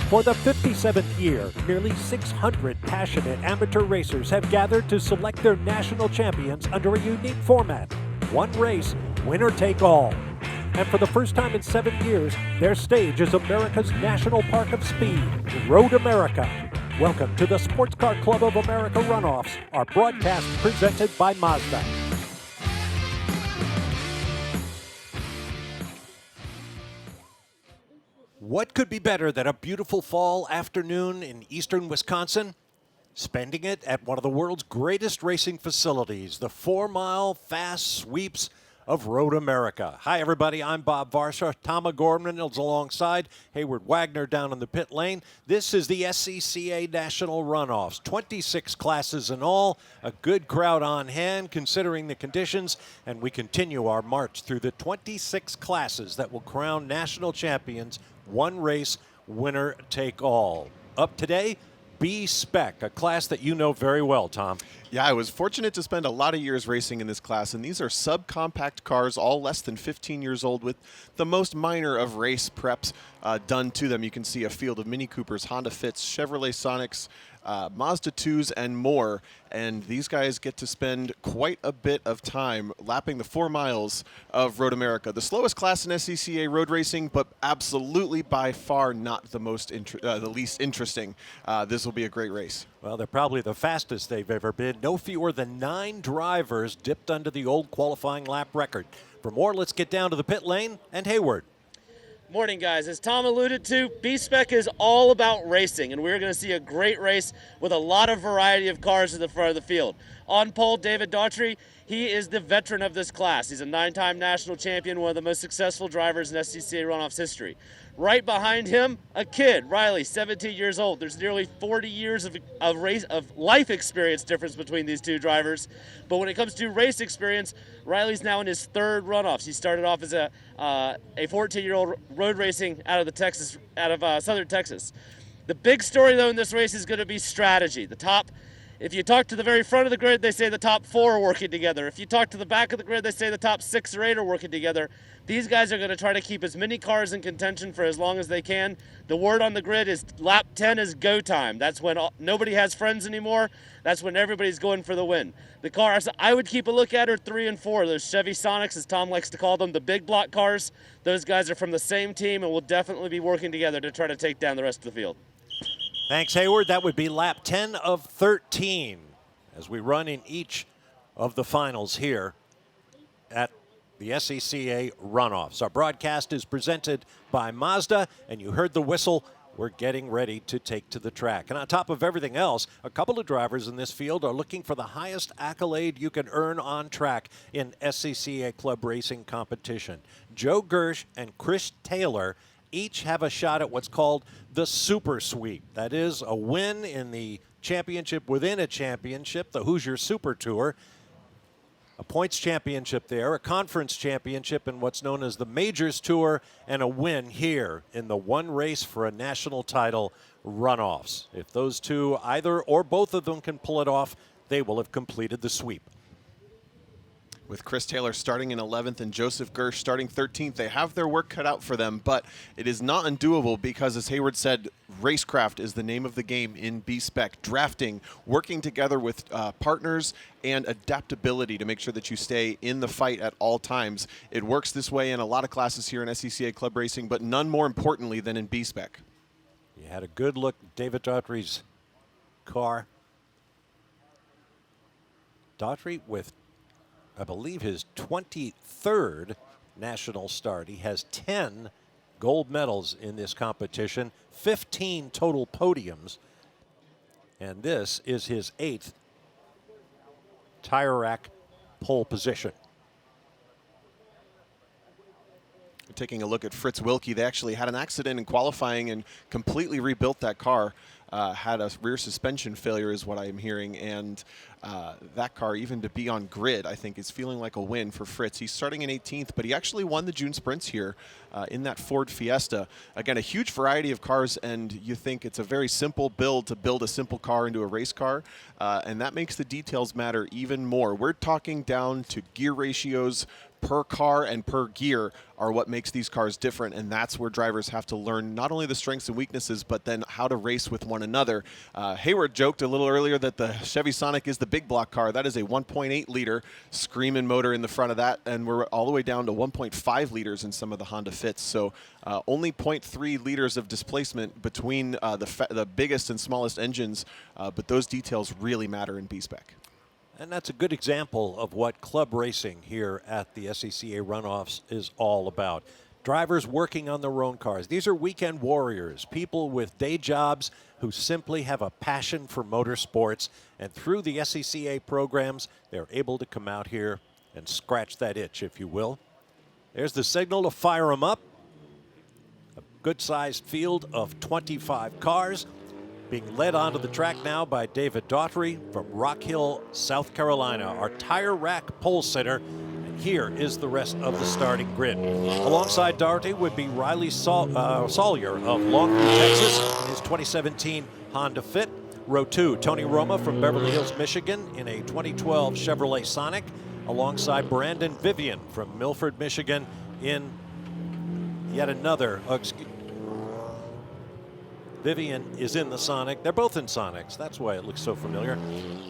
For the 57th year, nearly 600 passionate amateur racers have gathered to select their national champions under a unique format. One race, winner take all. And for the first time in 7 years, their stage is America's National Park of Speed, Road America. Welcome to the Sports Car Club of America Runoffs, our broadcast presented by Mazda. What could be better than a beautiful fall afternoon in eastern Wisconsin? Spending it at one of the world's greatest racing facilities, the 4-mile fast sweeps of Road America. Hi, everybody. I'm Bob Varsha. Tom Gorman is alongside Hayward Wagner down in the pit lane. This is the SCCA National Runoffs. 26 classes in all. A good crowd on hand considering the conditions. And we continue our march through the 26 classes that will crown national champions. One race, winner take all. Up today, B-Spec, a class that you know very well, Tom. Yeah, I was fortunate to spend a lot of years racing in this class, and these are subcompact cars, all less than 15 years old, with the most minor of race preps done to them. You can see a field of Mini Coopers, Honda Fits, Chevrolet Sonics, Mazda 2s, and more. And these guys get to spend quite a bit of time lapping the 4 miles of Road America. The slowest class in SCCA road racing, but absolutely by far not the least interesting. This will be a great race. Well, they're probably the fastest they've ever been. No fewer than 9 drivers dipped under the old qualifying lap record. For more, let's get down to the pit lane and Hayward. Morning, guys. As Tom alluded to, B-Spec is all about racing, and we're going to see a great race with a lot of variety of cars in the front of the field. On pole, David Daughtry. He is the veteran of this class. He's a 9-time national champion, one of the most successful drivers in SCCA Runoffs history. Right behind him, a kid, Riley, 17 years old. There's nearly 40 years of life experience difference between these two drivers. But when it comes to race experience, Riley's now in his 3rd runoffs. He started off as a 14-year-old road racing out of Southern Texas. The big story, though, in this race is going to be strategy. If you talk to the very front of the grid, they say the top 4 are working together. If you talk to the back of the grid, they say the top 6 or 8 are working together. These guys are going to try to keep as many cars in contention for as long as they can. The word on the grid is lap 10 is go time. That's when nobody has friends anymore. That's when everybody's going for the win. The cars I would keep a look at are 3 and 4. Those Chevy Sonics, as Tom likes to call them, the big block cars. Those guys are from the same team and will definitely be working together to try to take down the rest of the field. Thanks, Hayward. That would be lap 10 of 13 as we run in each of the finals here at the SCCA Runoffs. Our broadcast is presented by Mazda, and you heard the whistle. We're getting ready to take to the track. And on top of everything else, a couple of drivers in this field are looking for the highest accolade you can earn on track in SCCA club racing competition. Joe Gersh and Chris Taylor each have a shot at what's called the Super Sweep. That is a win in the championship within a championship, the Hoosier Super Tour, a points championship there, a conference championship in what's known as the Majors Tour, and a win here in the one race for a national title Runoffs. If those two, either or both of them, can pull it off, they will have completed the sweep. With Chris Taylor starting in 11th and Joseph Gersh starting 13th, they have their work cut out for them, but it is not undoable because, as Hayward said, racecraft is the name of the game in B-Spec. Drafting, working together with partners, and adaptability to make sure that you stay in the fight at all times. It works this way in a lot of classes here in SCCA club racing, but none more importantly than in B-Spec. You had a good look at David Daughtry's car. Daughtry with, I believe, his 23rd national start. He has 10 gold medals in this competition, 15 total podiums, and this is his 8th tire rack pole position. Taking a look at Fritz Wilkie, they actually had an accident in qualifying and completely rebuilt that car. Had a rear suspension failure is what I'm hearing, and that car, even to be on grid, I think is feeling like a win for Fritz. He's starting in 18th, but he actually won the June Sprints here in that Ford Fiesta. Again, a huge variety of cars, and you think it's a very simple build to build a simple car into a race car, and that makes the details matter even more. We're talking down to gear ratios, per car and per gear are what makes these cars different, and that's where drivers have to learn not only the strengths and weaknesses, but then how to race with one another. Hayward joked a little earlier that the Chevy Sonic is the big block car. That is a 1.8 liter screaming motor in the front of that, and we're all the way down to 1.5 liters in some of the Honda Fits. So only 0.3 liters of displacement between the biggest and smallest engines, but those details really matter in B-Spec. And that's a good example of what club racing here at the SCCA Runoffs is all about. Drivers working on their own cars. These are weekend warriors, people with day jobs who simply have a passion for motorsports. And through the SCCA programs, they're able to come out here and scratch that itch, if you will. There's the signal to fire them up. A good-sized field of 25 cars, being led onto the track now by David Daughtry from Rock Hill, South Carolina, our tire rack pole sitter. And here is the rest of the starting grid. Alongside Daughtry would be Riley Sawyer of Longview, Texas, in his 2017 Honda Fit. Row 2, Tony Roma from Beverly Hills, Michigan, in a 2012 Chevrolet Sonic, alongside Brandon Vivian from Milford, Michigan, in yet another, Vivian is in the Sonic. They're both in Sonics. That's why it looks so familiar.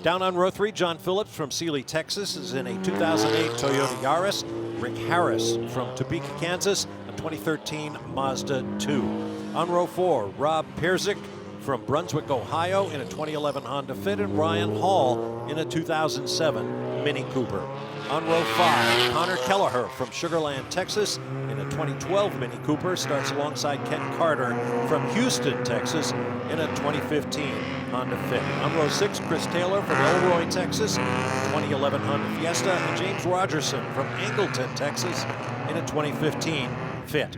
Down on row 3, John Phillips from Sealy, Texas, is in a 2008 Toyota Yaris. Rick Harris from Topeka, Kansas, a 2013 Mazda 2. On row 4, Rob Pierzik from Brunswick, Ohio, in a 2011 Honda Fit, and Ryan Hall in a 2007 Mini Cooper. On row 5, Connor Kelleher from Sugar Land, Texas, in a 2012 Mini Cooper, starts alongside Ken Carter from Houston, Texas, in a 2015 Honda Fit. On row 6, Chris Taylor from Elroy, Texas, 2011 Honda Fiesta, and James Rogerson from Angleton, Texas, in a 2015 Fit.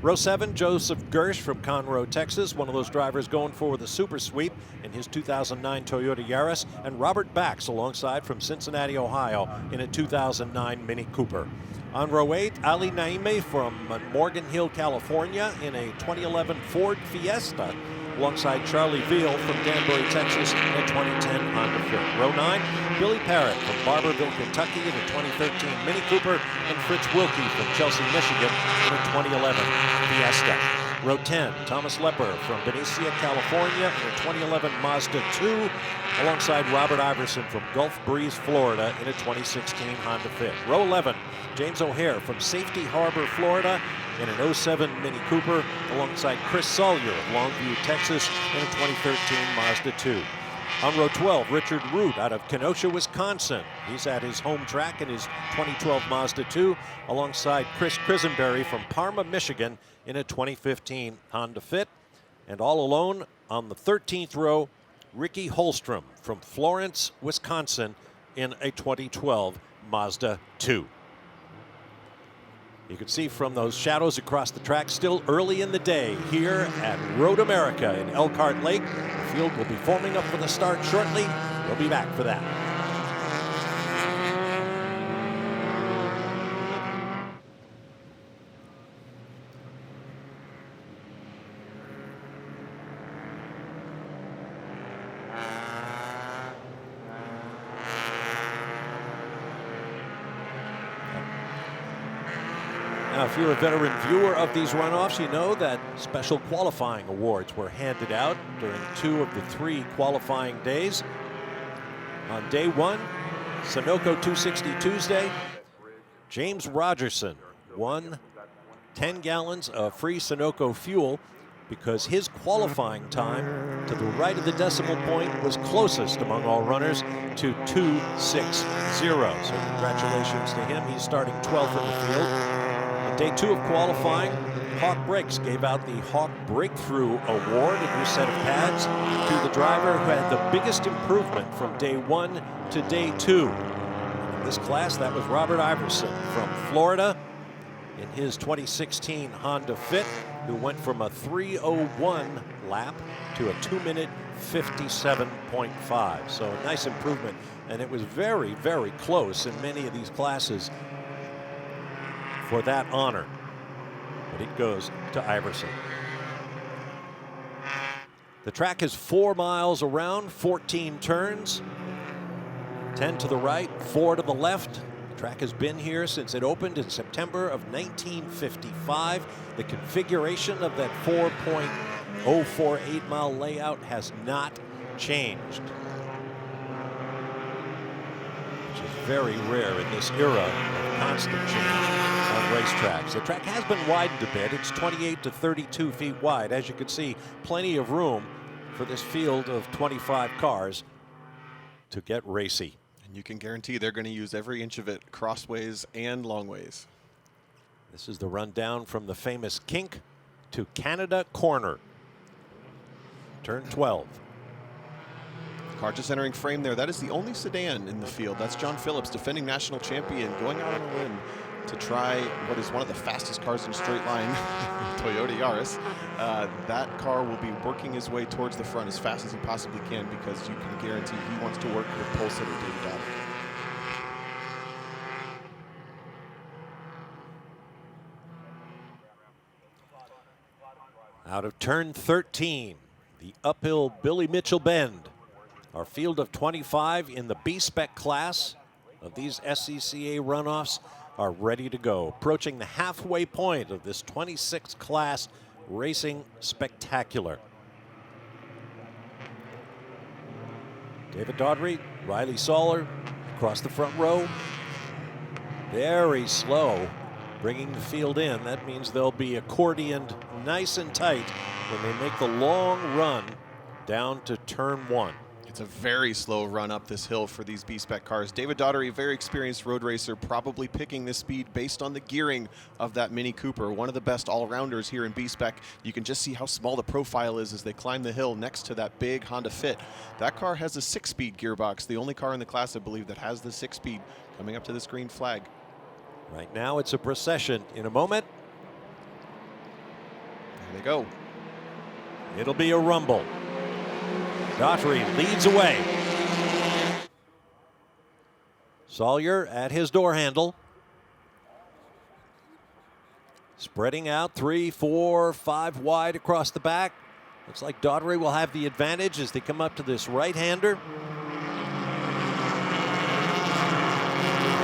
Row 7, Joseph Gersh from Conroe, Texas, one of those drivers going for the super sweep in his 2009 Toyota Yaris, and Robert Bax alongside from Cincinnati, Ohio, in a 2009 Mini Cooper. On row 8, Ali Naime from Morgan Hill, California, in a 2011 Ford Fiesta, alongside Charlie Veal from Danbury, Texas, in a 2010 Honda Fit. Row 9, Billy Parrott from Barberville, Kentucky, in a 2013 Mini Cooper, and Fritz Wilkie from Chelsea, Michigan, in a 2011 Fiesta. Row 10, Thomas Lepper from Benicia, California, in a 2011 Mazda 2, alongside Robert Iverson from Gulf Breeze, Florida, in a 2016 Honda Fit. Row 11, James O'Hare from Safety Harbor, Florida, in an 07 Mini Cooper, alongside Chris Sawyer of Longview, Texas, in a 2013 Mazda 2. On row 12, Richard Root out of Kenosha, Wisconsin. He's at his home track in his 2012 Mazda 2, alongside Chris Crisenberry from Parma, Michigan, in a 2015 Honda Fit. And all alone on the 13th row, Ricky Holstrom from Florence, Wisconsin, in a 2012 Mazda 2. You can see from those shadows across the track, still early in the day here at Road America in Elkhart Lake. The field will be forming up for the start shortly. We'll be back for that. Now, if you're a veteran viewer of these runoffs, you know that special qualifying awards were handed out during 2 of the 3 qualifying days. On day 1, Sunoco 260 Tuesday, James Rogerson won 10 gallons of free Sunoco fuel because his qualifying time to the right of the decimal point was closest among all runners to 2:60. So congratulations to him. He's starting 12th in the field. Day 2 of qualifying, Hawk Brakes gave out the Hawk Breakthrough Award, a new set of pads, to the driver who had the biggest improvement from day 1 to day 2. In this class, that was Robert Iverson from Florida in his 2016 Honda Fit, who went from a 3:01 lap to a 2-minute 57.5. So a nice improvement, and it was very, very close in many of these classes for that honor, but it goes to Iverson. The track is 4 miles around, 14 turns, 10 to the right, 4 to the left. The Track has been here since it opened in September of 1955. The configuration of that 4.048 mile layout has not changed, which is very rare in this era of constant change on racetracks. The track has been widened a bit. It's 28 to 32 feet wide. As you can see, plenty of room for this field of 25 cars to get racy. And you can guarantee they're going to use every inch of it, crossways and longways. This is the rundown from the famous kink to Canada Corner. Turn 12. Car just entering frame there. That is the only sedan in the field. That's John Phillips, defending national champion, going out on a limb to try what is one of the fastest cars in straight line, Toyota Yaris. That car will be working his way towards the front as fast as he possibly can, because you can guarantee he wants to work with pole sitter David Dodd. Out of turn 13, the uphill Billy Mitchell bend. Our field of 25 in the B-Spec class of these SCCA runoffs are ready to go. Approaching the halfway point of this 26 class racing spectacular. David Daughtry, Riley Soller across the front row. Very slow, bringing the field in. That means they'll be accordioned nice and tight when they make the long run down to turn 1. It's a very slow run up this hill for these B-Spec cars. David Daughtry, a very experienced road racer, probably picking this speed based on the gearing of that Mini Cooper. One of the best all-rounders here in B-Spec. You can just see how small the profile is as they climb the hill next to that big Honda Fit. That car has a 6-speed gearbox, the only car in the class, I believe, that has the 6-speed, coming up to this green flag. Right now it's a procession. In a moment, there they go. It'll be a rumble. Daughtry leads away. Sawyer at his door handle. Spreading out 3, 4, 5 wide across the back. Looks like Daughtry will have the advantage as they come up to this right-hander.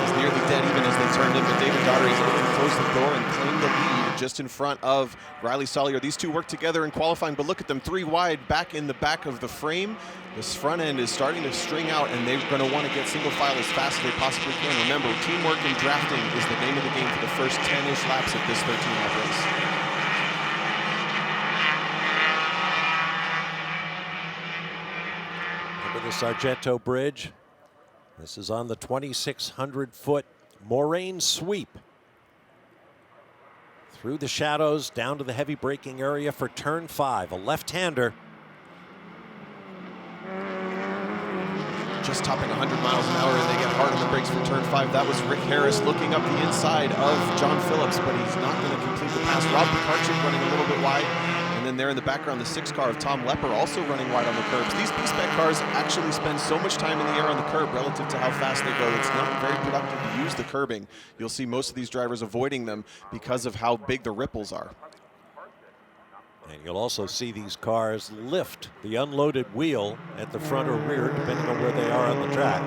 It's nearly dead even as they turned in, but David Daughtry is able to close the door and claim the lead just in front of Riley Sawyer. These two work together in qualifying, but look at them, 3 wide back in the back of the frame. This front end is starting to string out, and they're going to want to get single file as fast as they possibly can. Remember, teamwork and drafting is the name of the game for the first 10-ish laps of this 13-lap race. Over the Sargento Bridge. This is on the 2,600-foot moraine sweep. Through the shadows, down to the heavy braking area for turn 5, a left-hander. Just topping 100 miles an hour, and they get hard on the brakes for turn 5. That was Rick Harris looking up the inside of John Phillips, but he's not going to complete the pass. Rob Picarczyk running a little bit wide. And then there in the background, the 6 car of Tom Lepper also running wide on the curbs. These B-Spec cars actually spend so much time in the air on the curb relative to how fast they go. It's not very productive to use the curbing. You'll see most of these drivers avoiding them because of how big the ripples are. And you'll also see these cars lift the unloaded wheel at the front or rear, depending on where they are on the track.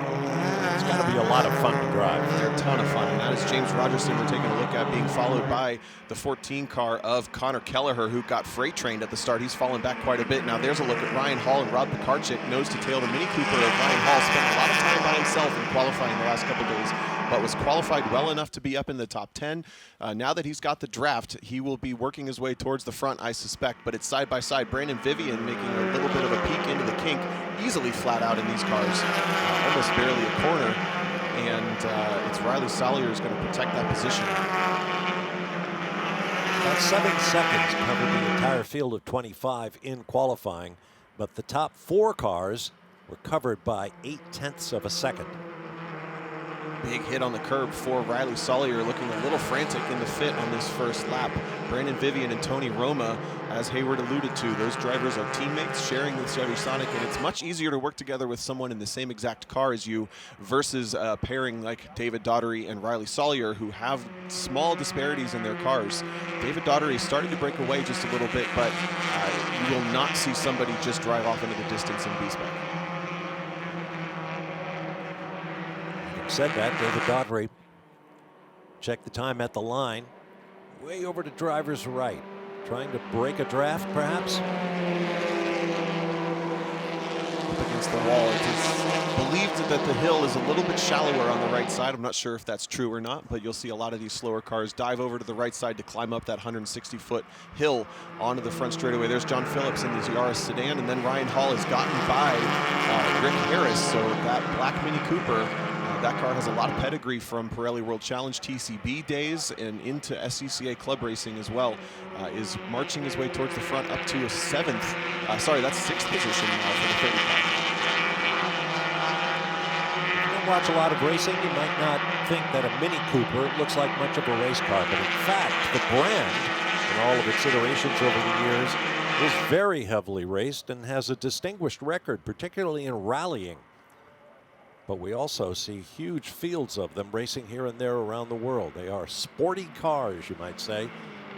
It's got to be a lot of fun to drive. They're a ton of fun, and that is James Rogerson we're taking a look at, being followed by the 14 car of Connor Kelleher, who got freight trained at the start. He's fallen back quite a bit. Now there's a look at Ryan Hall and Rob Picarczyk, nose to tail. The Mini Cooper of Ryan Hall spent a lot of time by himself in qualifying the last couple days, but was qualified well enough to be up in the top 10. Now that he's got the draft, he will be working his way towards the front, I suspect, but it's side by side. Brandon Vivian making a little bit of a peek into the kink, easily flat out in these cars, almost barely a corner, and it's Riley Sawyer who's going to protect that position. About 7 seconds covered the entire field of 25 in qualifying, but the top 4 cars were covered by 0.8 of a second. Big hit on the curb for Riley Sawyer, looking a little frantic in the fit on this first lap. Brandon Vivian and Tony Roma, as Hayward alluded to, those drivers are teammates sharing the Chevy Sonic, and it's much easier to work together with someone in the same exact car as you versus a pairing like David Daughtry and Riley Sawyer, who have small disparities in their cars. David Daughtry is starting to break away just a little bit, but you will not see somebody just drive off into the distance in B-Spec. Said that, David Daughtry Check the time at the line. Way over to driver's right. Trying to break a draft, perhaps? Up against the wall. It is believed that the hill is a little bit shallower on the right side. I'm not sure if that's true or not, but you'll see a lot of these slower cars dive over to the right side to climb up that 160-foot hill onto the front straightaway. There's John Phillips in his Yaris sedan, and then Ryan Hall has gotten by Rick Harris. So that black Mini Cooper, that car has a lot of pedigree from Pirelli World Challenge TCB days and into SCCA club racing as well. Is marching his way towards the front up to a sixth position now for the 30 car. If you don't watch a lot of racing, you might not think that a Mini Cooper looks like much of a race car, but in fact, the brand, in all of its iterations over the years, is very heavily raced and has a distinguished record, particularly in rallying. But we also see huge fields of them racing here and there around the world. They are sporty cars, you might say,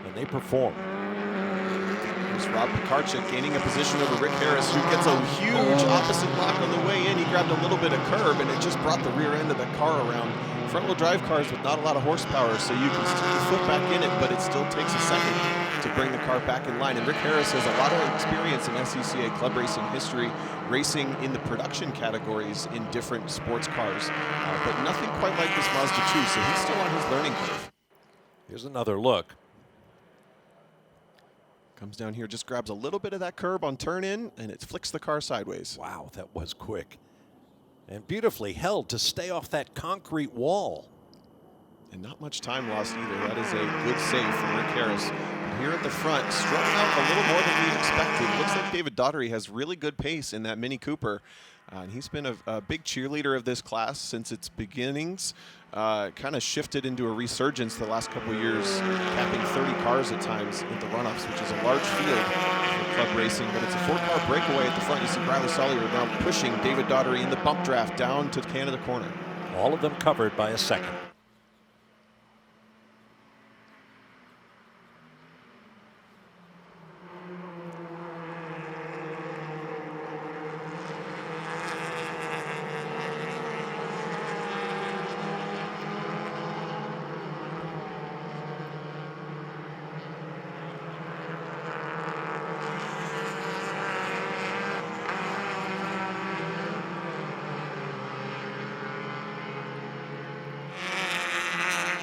and they perform. Here's Rob Pekarczyk gaining a position over Rick Harris, who gets a huge opposite lock on the way in. He grabbed a little bit of curb, and it just brought the rear end of the car around. Front-wheel drive cars with not a lot of horsepower, so you can stick your foot back in it, but it still takes a second to bring the car back in line. And Rick Harris has a lot of experience in SCCA club racing history, racing in the production categories in different sports cars, but nothing quite like this Mazda 2, so he's still on his learning curve. Here's another look. Comes down here, just grabs a little bit of that curb on turn in, and it flicks the car sideways. Wow, that was quick. And beautifully held to stay off that concrete wall. And not much time lost either. That is a good save from Rick Harris. And here at the front, struck out a little more than we expected. Looks like David Daugherty has really good pace in that Mini Cooper. And he's been a big cheerleader of this class since its beginnings. Kind of shifted into a resurgence the last couple of years, capping 30 cars at times at the Runoffs, which is a large field for club racing. But it's a 4-car breakaway at the front. You see Riley Sollier now pushing David Daugherty in the bump draft down to Canada corner. All of them covered by a second.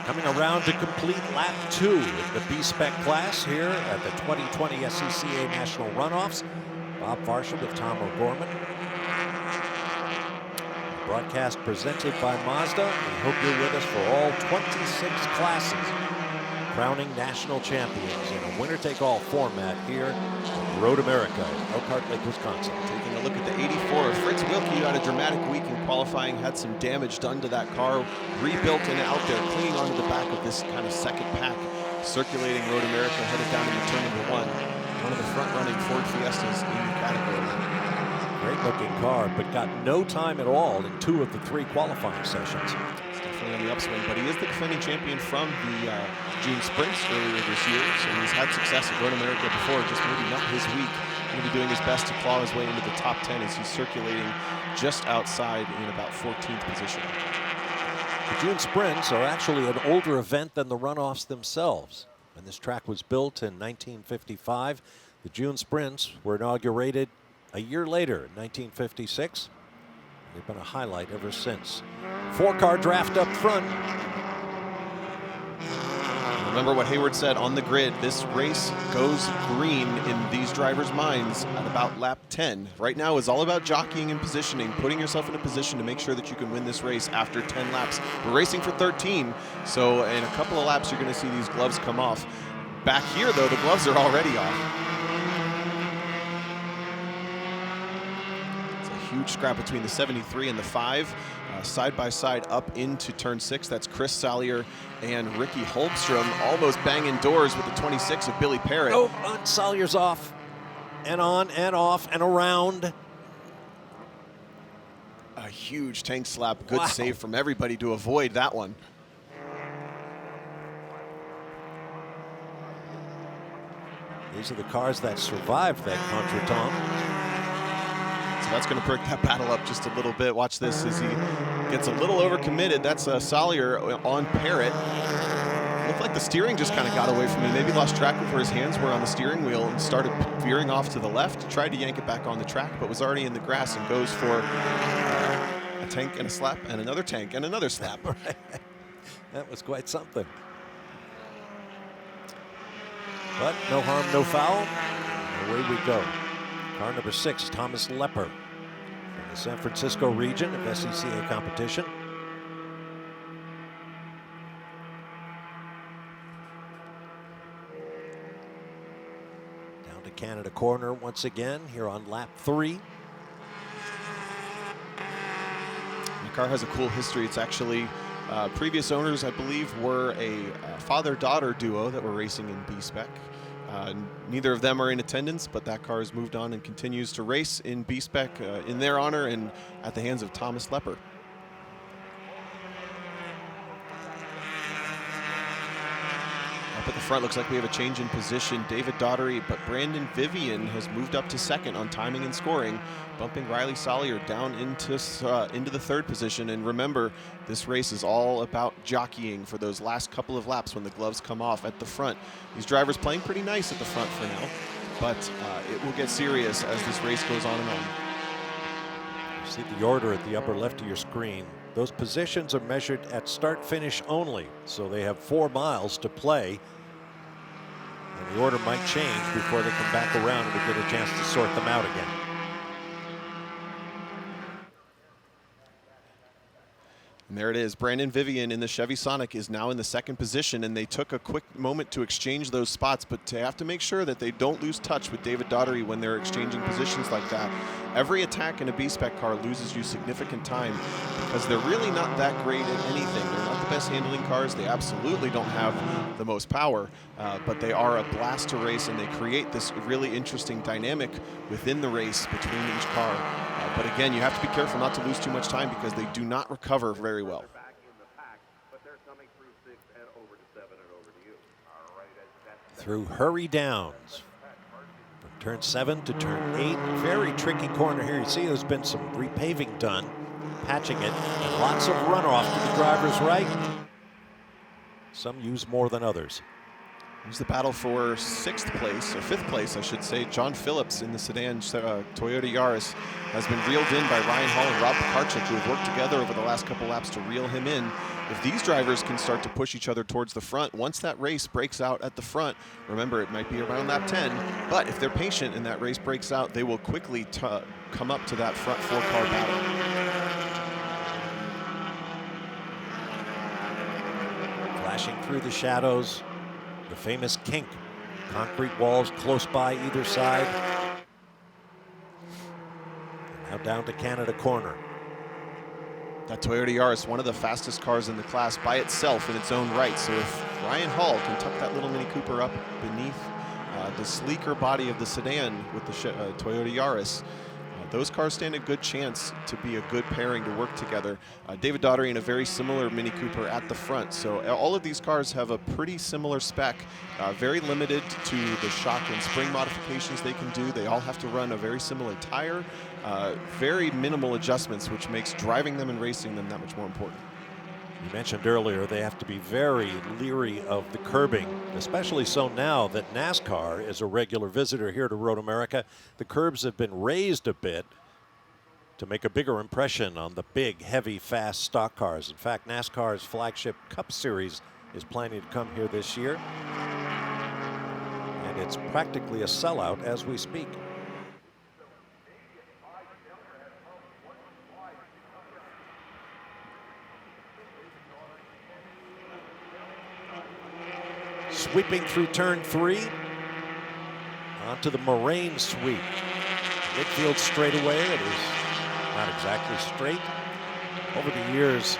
Coming around to complete lap 2 in the B-Spec class here at the 2020 SCCA National Runoffs. Bob Varsha with Tom O'Gorman. Broadcast presented by Mazda. We hope you're with us for all 26 classes, crowning national champions in a winner-take-all format here at Road America in Elkhart Lake, Wisconsin. Taking a look at the 84, Fritz Wilkie had a dramatic week in qualifying, had some damage done to that car, rebuilt and out there, clinging onto the back of this kind of second pack, circulating Road America, headed down into turn number 1. One of the front-running Ford Fiestas in the category. Great-looking car, but got no time at all in 2 of the 3 qualifying sessions. It's definitely on the upswing, but he is the defending champion from the June sprints earlier this year, so he's had success at Road America before, just maybe not his week. Going to be doing his best to claw his way into the top 10 as he's circulating just outside in about 14th position. The June Sprints are actually an older event than the Runoffs themselves. When this track was built in 1955, the June Sprints were inaugurated a year later in 1956. They've been a highlight ever since. 4-car draft up front. Remember what Hayward said on the grid, this race goes green in these drivers' minds at about lap 10. Right now is all about jockeying and positioning, putting yourself in a position to make sure that you can win this race after 10 laps. We're racing for 13, so in a couple of laps you're going to see these gloves come off. Back here, though, the gloves are already off. It's a huge scrap between the 73 and the 5. Side by side up into turn 6. That's Chris Sallier and Ricky Holmstrom almost banging doors with the 26 of Billy Parrott. Oh, and Salyer's off and on and off and around. A huge tank slap. Good Wow. save from everybody to avoid that one. These are the cars that survived that contretemps. So that's going to perk that battle up just a little bit. Watch this as he Gets a little overcommitted. That's Sawyer on Parrott. Looked like the steering just kind of got away from him. Maybe lost track of where his hands were on the steering wheel and started veering off to the left. Tried to yank it back on the track, but was already in the grass and goes for a tank and a slap and another tank and another slap. Right. That was quite something. But no harm, no foul. Away we go. Car number 6, Thomas Lepper, from the San Francisco region of SCCA competition. Down to Canada corner once again here on lap 3. The car has a cool history. It's actually previous owners, I believe, were a father-daughter duo that were racing in B-Spec. Neither of them are in attendance, but that car has moved on and continues to race in B-Spec in their honor and at the hands of Thomas Lepper. Up at the front, looks like we have a change in position. David Daugherty, but Brandon Vivian has moved up to second on timing and scoring, bumping Riley Sawyer down into the third position. And remember, this race is all about jockeying for those last couple of laps when the gloves come off at the front. These drivers playing pretty nice at the front for now, but it will get serious as this race goes on and on. You see the order at the upper left of your screen. Those positions are measured at start-finish only, so they have 4 miles to play. And the order might change before they come back around and we get a chance to sort them out again. And there it is. Brandon Vivian in the Chevy Sonic is now in the second position, and they took a quick moment to exchange those spots, but they have to make sure that they don't lose touch with David Daugherty when they're exchanging positions like that. Every attack in a B-Spec car loses you significant time because they're really not that great at anything. They're not the best handling cars. They absolutely don't have the most power, but they are a blast to race, and they create this really interesting dynamic within the race between each car. But again, you have to be careful not to lose too much time because they do not recover very well. Through Hurry Downs. From turn 7 to turn 8. Very tricky corner here. You see there's been some repaving done, patching it, and lots of runoff to the driver's right. Some use more than others. Here's the battle for 6th place, or 5th place, I should say. John Phillips in the sedan Toyota Yaris has been reeled in by Ryan Hall and Rob Pekarczyk, who have worked together over the last couple laps to reel him in. If these drivers can start to push each other towards the front, once that race breaks out at the front, remember it might be around lap 10, but if they're patient and that race breaks out, they will quickly come up to that front 4-car battle. Flashing through the shadows, the famous kink. Concrete walls close by either side. And now down to Canada corner. That Toyota Yaris, one of the fastest cars in the class by itself in its own right. So if Ryan Hall can tuck that little Mini Cooper up beneath the sleeker body of the sedan with the Toyota Yaris, those cars stand a good chance to be a good pairing to work together. David Daugherty in a very similar Mini Cooper at the front. So all of these cars have a pretty similar spec, very limited to the shock and spring modifications they can do. They all have to run a very similar tire, very minimal adjustments, which makes driving them and racing them that much more important. You mentioned earlier they have to be very leery of the curbing, especially so now that NASCAR is a regular visitor here to Road America. The curbs have been raised a bit to make a bigger impression on the big, heavy, fast stock cars. In fact, NASCAR's flagship Cup Series is planning to come here this year, and it's practically a sellout as we speak. Sweeping through turn 3, onto the Moraine sweep. Midfield straightaway, it is not exactly straight. Over the years,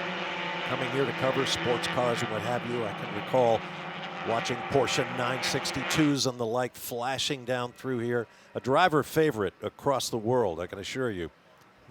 coming here to cover sports cars and what have you, I can recall watching Porsche 962s and the like flashing down through here. A driver favorite across the world, I can assure you.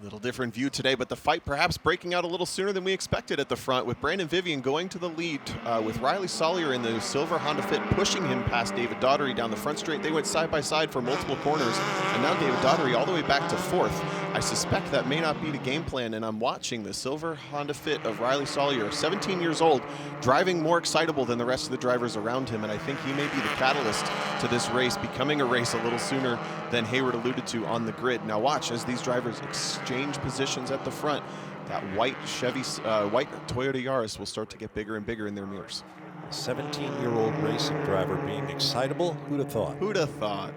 Little different view today, but the fight perhaps breaking out a little sooner than we expected at the front, with Brandon Vivian going to the lead with Riley Sawyer in the silver Honda Fit pushing him past David Daugherty down the front straight. They went side by side for multiple corners, and now David Daugherty all the way back to 4th. I suspect that may not be the game plan, and I'm watching the silver Honda Fit of Riley Sawyer, 17 years old, driving more excitable than the rest of the drivers around him, and I think he may be the catalyst to this race becoming a race a little sooner than Hayward alluded to on the grid. Now watch as these drivers exchange positions at the front. That white white Toyota Yaris will start to get bigger and bigger in their mirrors. 17-year-old racing driver being excitable. Who'd have thought? Who'd have thought?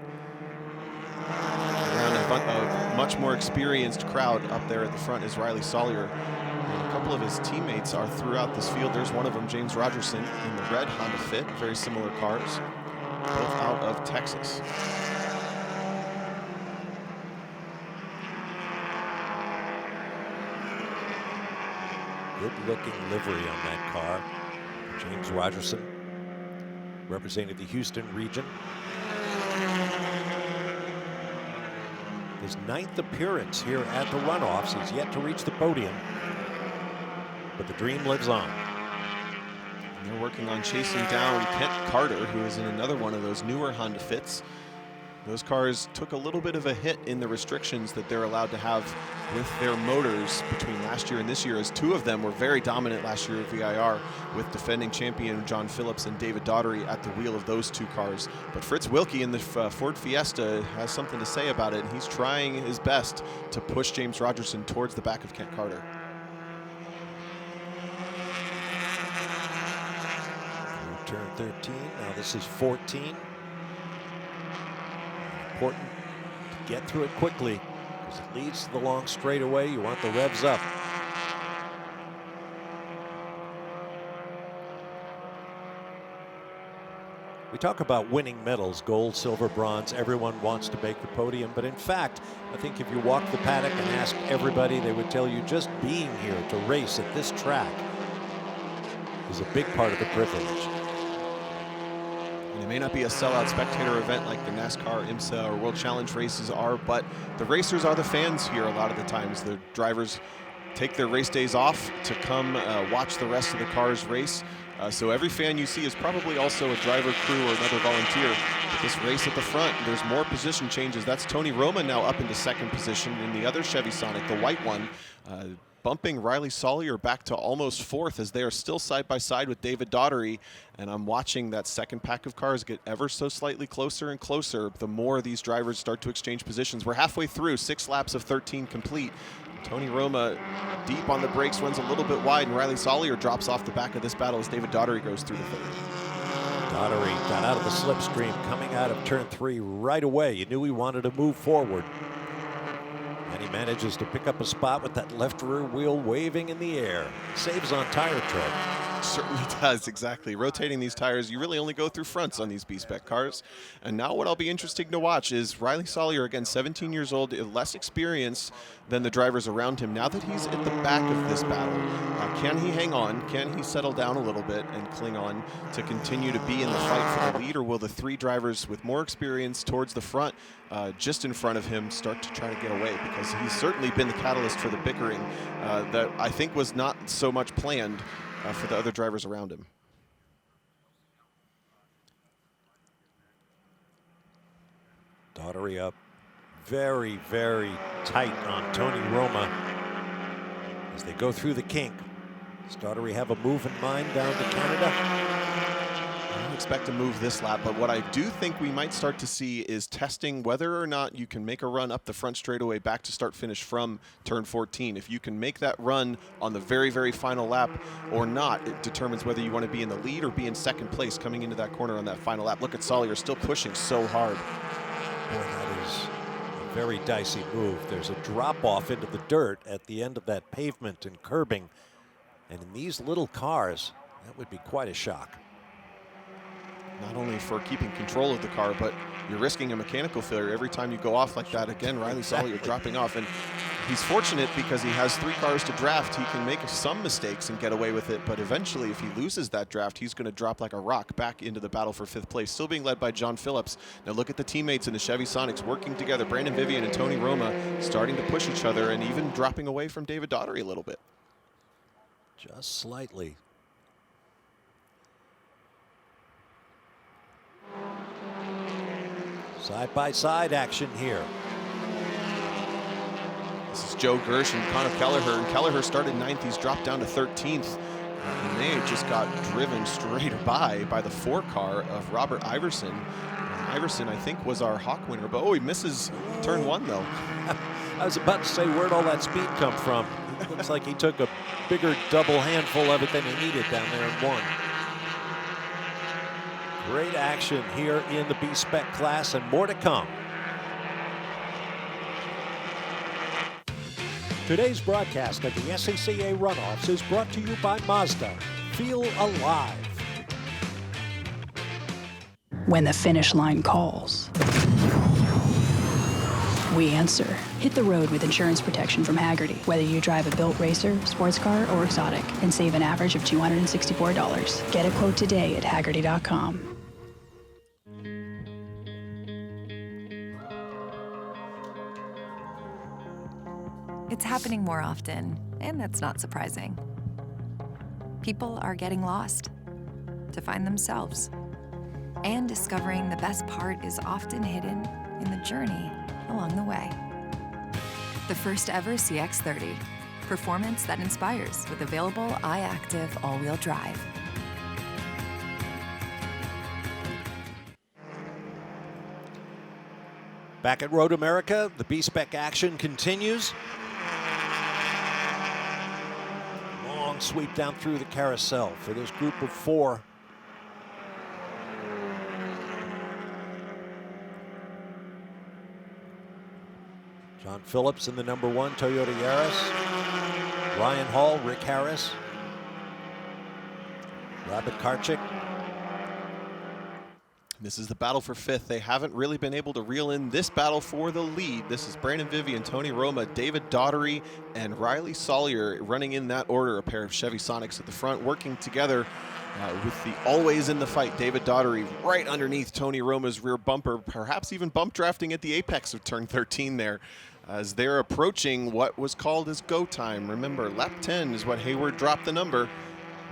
Around a much more experienced crowd up there at the front is Riley Sawyer. And a couple of his teammates are throughout this field. There's one of them, James Rogerson, in the red Honda Fit. Very similar cars, both out of Texas. Good-looking livery on that car. James Rogerson, representing the Houston region. His 9th appearance here at the Runoffs. He's yet to reach the podium, but the dream lives on. And they're working on chasing down Kent Carter, who is in another one of those newer Honda Fits. Those cars took a little bit of a hit in the restrictions that they're allowed to have with their motors between last year and this year, as 2 of them were very dominant last year at VIR, with defending champion John Phillips and David Daugherty at the wheel of those 2 cars. But Fritz Wilkie in the Ford Fiesta has something to say about it, and he's trying his best to push James Rogerson towards the back of Kent Carter. Turn 13, now this is 14. Important to get through it quickly because it leads to the long straightaway. You want the revs up. We talk about winning medals, gold, silver, bronze. Everyone wants to make the podium, but in fact, I think if you walk the paddock and ask everybody, they would tell you just being here to race at this track is a big part of the privilege. And it may not be a sellout spectator event like the NASCAR, IMSA, or World Challenge races are, but the racers are the fans here a lot of the times. The drivers take their race days off to come watch the rest of the cars race. So every fan you see is probably also a driver, crew, or another volunteer. But this race at the front, there's more position changes. That's Tony Roma now up into 2nd position in the other Chevy Sonic, the white one. Bumping Riley Sawyer back to almost 4th as they are still side by side with David Daugherty. And I'm watching that second pack of cars get ever so slightly closer and closer the more these drivers start to exchange positions. We're halfway through, 6 laps of 13 complete. Tony Roma deep on the brakes, runs a little bit wide, and Riley Sawyer drops off the back of this battle as David Daugherty goes through the 3rd. Daugherty got out of the slipstream coming out of turn 3 right away. You knew he wanted to move forward. And he manages to pick up a spot with that left rear wheel waving in the air. Saves on tire tread. Certainly does, exactly. Rotating these tires, you really only go through fronts on these B-Spec cars. And now what'll be interesting to watch is Riley Sawyer, again, 17 years old, less experience than the drivers around him. Now that he's at the back of this battle, can he hang on? Can he settle down a little bit and cling on to continue to be in the fight for the lead? Or will the 3 drivers with more experience towards the front, just in front of him, start to try to get away? Because he's certainly been the catalyst for the bickering that I think was not so much planned for the other drivers around him. Daugherty up very, very tight on Tony Roma as they go through the kink. Does Daugherty have a move in mind down to Canada? I don't expect to move this lap, but what I do think we might start to see is testing whether or not you can make a run up the front straightaway back to start finish from turn 14. If you can make that run on the very, very final lap or not, it determines whether you want to be in the lead or be in 2nd place coming into that corner on that final lap. Look at Sawyer still pushing so hard. Boy, that is a very dicey move. There's a drop off into the dirt at the end of that pavement and curbing. And in these little cars, that would be quite a shock. Not only for keeping control of the car, but you're risking a mechanical failure every time you go off like that. Again, Riley Sawyer dropping off, and he's fortunate because he has 3 cars to draft. He can make some mistakes and get away with it, but eventually if he loses that draft, he's going to drop like a rock back into the battle for 5th place, still being led by John Phillips. Now look at the teammates in the Chevy Sonics working together. Brandon Vivian and Tony Roma starting to push each other and even dropping away from David Daugherty a little bit. Just slightly. Side-by-side action here. This is Joe Gersh and Connor Kelleher. And Kelleher started 9th. He's dropped down to 13th. And they just got driven straight by the 4 car of Robert Iverson. And Iverson, I think, was our Hawk winner. But, he misses turn 1, though. I was about to say, where'd all that speed come from? It looks like he took a bigger double handful of it than he needed down there in 1. Great action here in the B-Spec class, and more to come. Today's broadcast of the SCCA Runoffs is brought to you by Mazda. Feel alive. When the finish line calls, we answer. Hit the road with insurance protection from Haggerty. Whether you drive a built racer, sports car, or exotic, and save an average of $264. Get a quote today at Haggerty.com. It's happening more often, and that's not surprising. People are getting lost to find themselves. And discovering the best part is often hidden in the journey along the way. The first ever CX-30. Performance that inspires with available iActive all-wheel drive. Back at Road America, the B-Spec action continues. Long sweep down through the carousel for this group of 4. John Phillips in the number 1 Toyota Yaris. Ryan Hall, Rick Harris. Robert Karchik. This is the battle for 5th. They haven't really been able to reel in this battle for the lead. This is Brandon Vivian, Tony Roma, David Daughtery, and Riley Sawyer running in that order. A pair of Chevy Sonics at the front, working together with the always in the fight David Daughtery right underneath Tony Roma's rear bumper, perhaps even bump drafting at the apex of turn 13 there, as they're approaching what was called as go time. Remember, lap 10 is what Hayward dropped the number.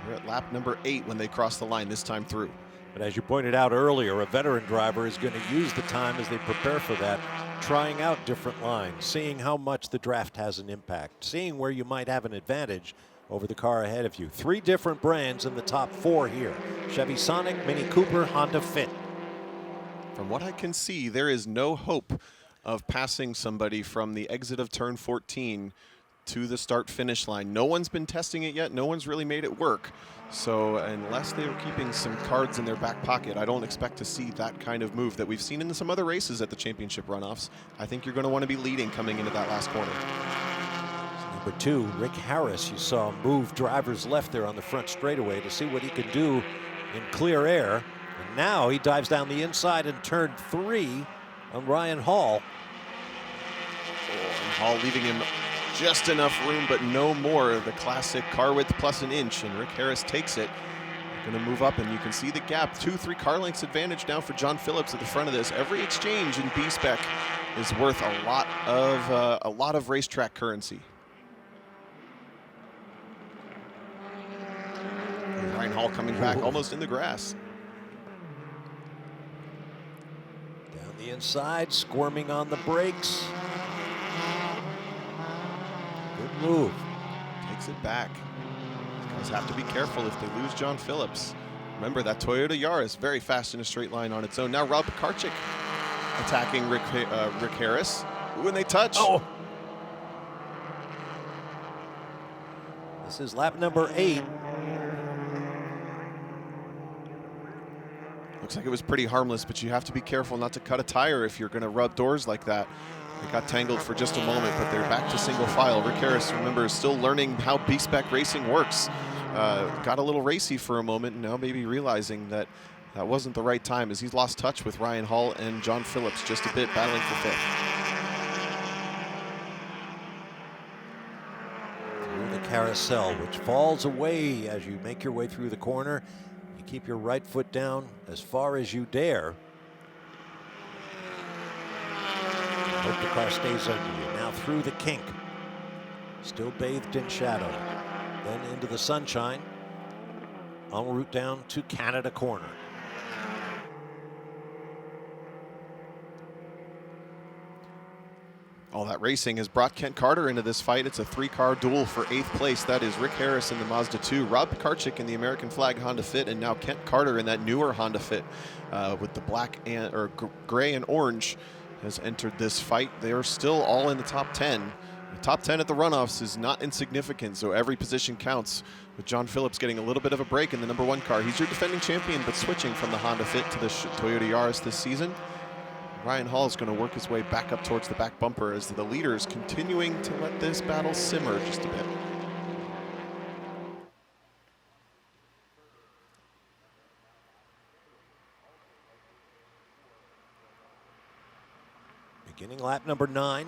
We're at lap number 8 when they cross the line this time through. But as you pointed out earlier, a veteran driver is going to use the time as they prepare for that, trying out different lines, seeing how much the draft has an impact, seeing where you might have an advantage over the car ahead of you. 3 different brands in the top 4 here. Chevy Sonic, Mini Cooper, Honda Fit. From what I can see, there is no hope of passing somebody from the exit of turn 14 to the start-finish line. No one's been testing it yet. No one's really made it work. So unless they're keeping some cards in their back pocket, I don't expect to see that kind of move that we've seen in some other races at the championship runoffs. I think you're going to want to be leading coming into that last corner. Number 2, Rick Harris, you saw move drivers left there on the front straightaway to see what he could do in clear air. And now he dives down the inside in turn 3 on Ryan Hall. And Hall leaving him just enough room, but no more. The classic car width plus an inch, and Rick Harris takes it. Going to move up, and you can see the gap. 2-3 car lengths advantage now for John Phillips at the front of this. Every exchange in B-Spec is worth a lot of racetrack currency. And Ryan Hall coming back almost in the grass. Down the inside, squirming on the brakes. Good move. Takes it back. These guys have to be careful if they lose John Phillips. Remember, that Toyota Yaris, very fast in a straight line on its own. Now Rob Karchik attacking Rick Harris. When they touch. Oh. This is lap number 8. Looks like it was pretty harmless, but you have to be careful not to cut a tire if you're going to rub doors like that. They got tangled for just a moment, but they're back to single file. Rick Harris, remember, is still learning how B-Spec racing works. Got a little racy for a moment, and now maybe realizing that that wasn't the right time as he's lost touch with Ryan Hall and John Phillips just a bit, battling for 5th. Through the carousel, which falls away as you make your way through the corner. You keep your right foot down as far as you dare. Hope the car stays under you. Now through the kink. Still bathed in shadow. Then into the sunshine. En route down to Canada Corner. All that racing has brought Kent Carter into this fight. It's a 3-car duel for 8th place. That is Rick Harris in the Mazda 2, Rob Pekarczyk in the American Flag Honda Fit, and now Kent Carter in that newer Honda Fit with the black and gray and orange has entered this fight. They are still all in the top 10. The top 10 at the runoffs is not insignificant, so every position counts. With John Phillips getting a little bit of a break in the number 1 car. He's your defending champion, but switching from the Honda Fit to the Toyota Yaris this season. Ryan Hall is going to work his way back up towards the back bumper as the leaders continuing to let this battle simmer just a bit. Beginning lap number 9.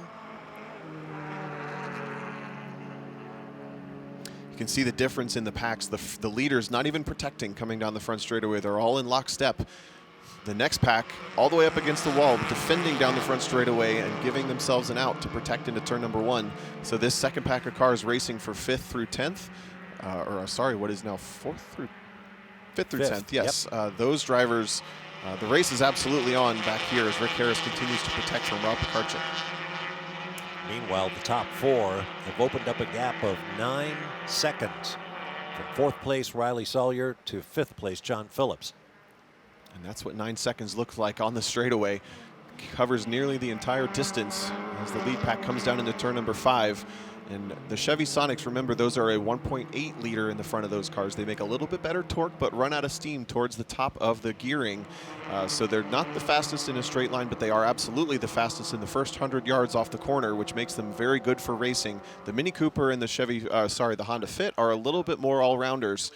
You can see the difference in the packs. The leaders not even protecting coming down the front straightaway. They're all in lockstep. The next pack, all the way up against the wall, defending down the front straightaway and giving themselves an out to protect into turn number 1. So this second pack of cars racing for 5th through 10th, what is now 5th through 10th. Yes, yep. Those drivers, the race is absolutely on back here as Rick Harris continues to protect from Rob Pekarczyk. Meanwhile, the top 4 have opened up a gap of 9 seconds from 4th place Riley Sawyer to 5th place John Phillips. And that's what 9 seconds looks like on the straightaway. Covers nearly the entire distance as the lead pack comes down into turn number 5. And the Chevy Sonics, remember, those are a 1.8 liter in the front of those cars. They make a little bit better torque, but run out of steam towards the top of the gearing. So they're not the fastest in a straight line, but they are absolutely the fastest in the first 100 yards off the corner, which makes them very good for racing. The Mini Cooper and the Honda Fit are a little bit more all-rounders.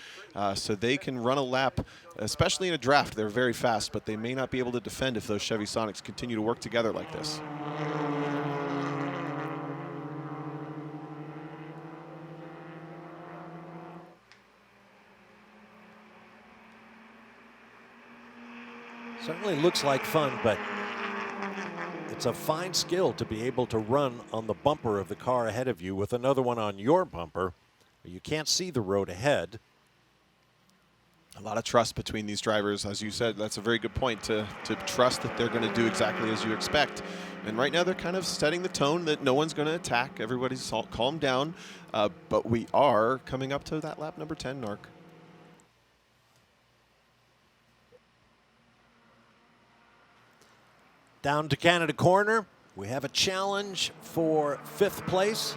So they can run a lap, especially in a draft. They're very fast, but they may not be able to defend if those Chevy Sonics continue to work together like this. Certainly looks like fun, but it's a fine skill to be able to run on the bumper of the car ahead of you with another one on your bumper. You can't see the road ahead. A lot of trust between these drivers. As you said, that's a very good point, to trust that they're going to do exactly as you expect. And right now they're kind of setting the tone that no one's going to attack. Everybody's calmed down. But we are coming up to that lap number 10 mark. Down to Canada Corner, we have a challenge for 5th place.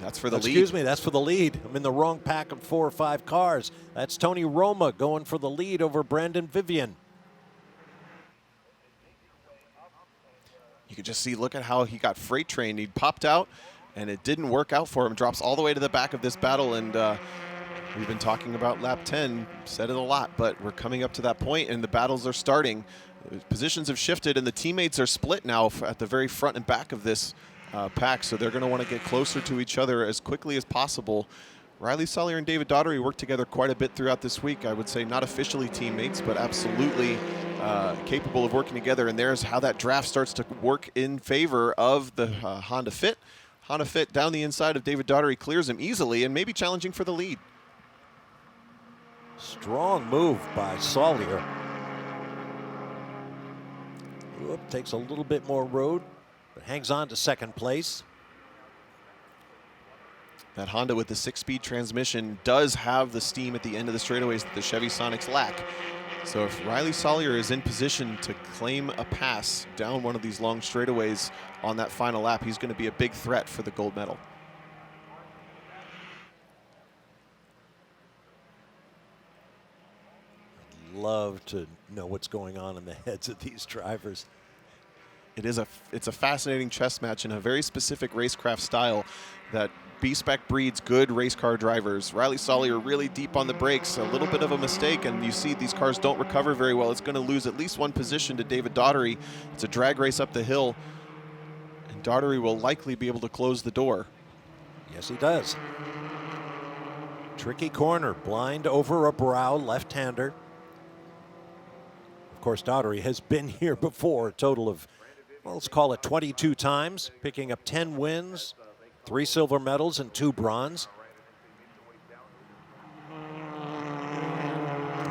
That's for the lead. Excuse me, that's for the lead. I'm in the wrong pack of 4 or 5 cars. That's Tony Roma going for the lead over Brandon Vivian. You can just see, look at how he got freight trained. He popped out, and it didn't work out for him. Drops all the way to the back of this battle, and we've been talking about lap 10, said it a lot, but we're coming up to that point, and the battles are starting. Positions have shifted, and the teammates are split now at the very front and back of this pack, so they're going to want to get closer to each other as quickly as possible. Riley Sawyer and David Daugherty worked together quite a bit throughout this week. I would say not officially teammates, but absolutely capable of working together, and there's how that draft starts to work in favor of the Honda Fit. Honda Fit down the inside of David Daugherty clears him easily and maybe challenging for the lead. Strong move by Sawyer. Takes a little bit more road, but hangs on to 2nd place. That Honda with the 6-speed transmission does have the steam at the end of the straightaways that the Chevy Sonics lack. So if Riley Sawyer is in position to claim a pass down one of these long straightaways on that final lap, he's going to be a big threat for the gold medal. I'd love to know what's going on in the heads of these drivers. It's a fascinating chess match in a very specific racecraft style that B-Spec breeds good race car drivers. Riley Sawyer really deep on the brakes, a little bit of a mistake, and you see these cars don't recover very well. It's going to lose at least 1 position to David Daugherty. It's a drag race up the hill, and Daugherty will likely be able to close the door. Yes, he does. Tricky corner, blind over a brow, left-hander. Of course, Daugherty has been here before, a total of, well, let's call it 22 times, picking up 10 wins, 3 silver medals and 2 bronze.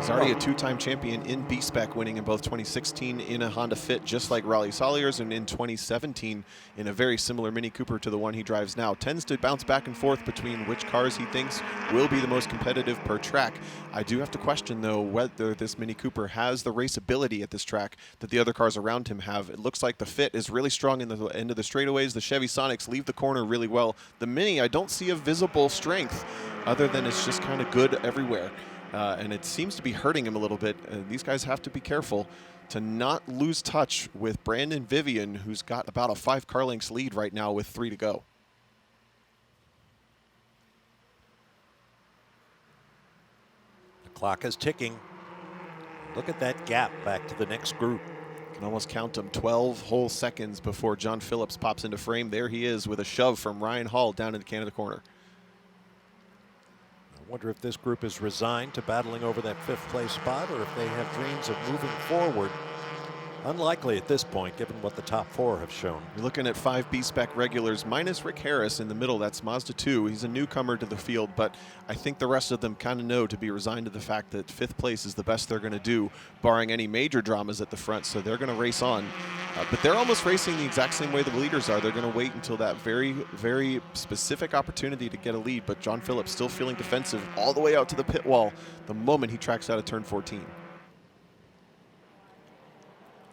He's already a two-time champion in B-Spec, winning in both 2016 in a Honda Fit, just like Riley Salyers, and in 2017 in a very similar Mini Cooper to the one he drives now. Tends to bounce back and forth between which cars he thinks will be the most competitive per track. I do have to question, though, whether this Mini Cooper has the raceability at this track that the other cars around him have. It looks like the Fit is really strong in the end of the straightaways. The Chevy Sonics leave the corner really well. The Mini, I don't see a visible strength other than it's just kind of good everywhere. And it seems to be hurting him a little bit. These guys have to be careful to not lose touch with Brandon Vivian, who's got about a 5 car lengths lead right now with 3 to go. The clock is ticking. Look at that gap back to the next group. You can almost count them 12 whole seconds before John Phillips pops into frame. There he is with a shove from Ryan Hall down in the Canada corner. I wonder if this group is resigned to battling over that 5th place spot, or if they have dreams of moving forward. Unlikely at this point, given what the top 4 have shown. You're looking at 5 B-Spec regulars, minus Rick Harris in the middle. That's Mazda 2. He's a newcomer to the field, but I think the rest of them kind of know to be resigned to the fact that 5th place is the best they're going to do, barring any major dramas at the front, so they're going to race on. But they're almost racing the exact same way the leaders are. They're going to wait until that very, very specific opportunity to get a lead, but John Phillips still feeling defensive all the way out to the pit wall the moment he tracks out of turn 14.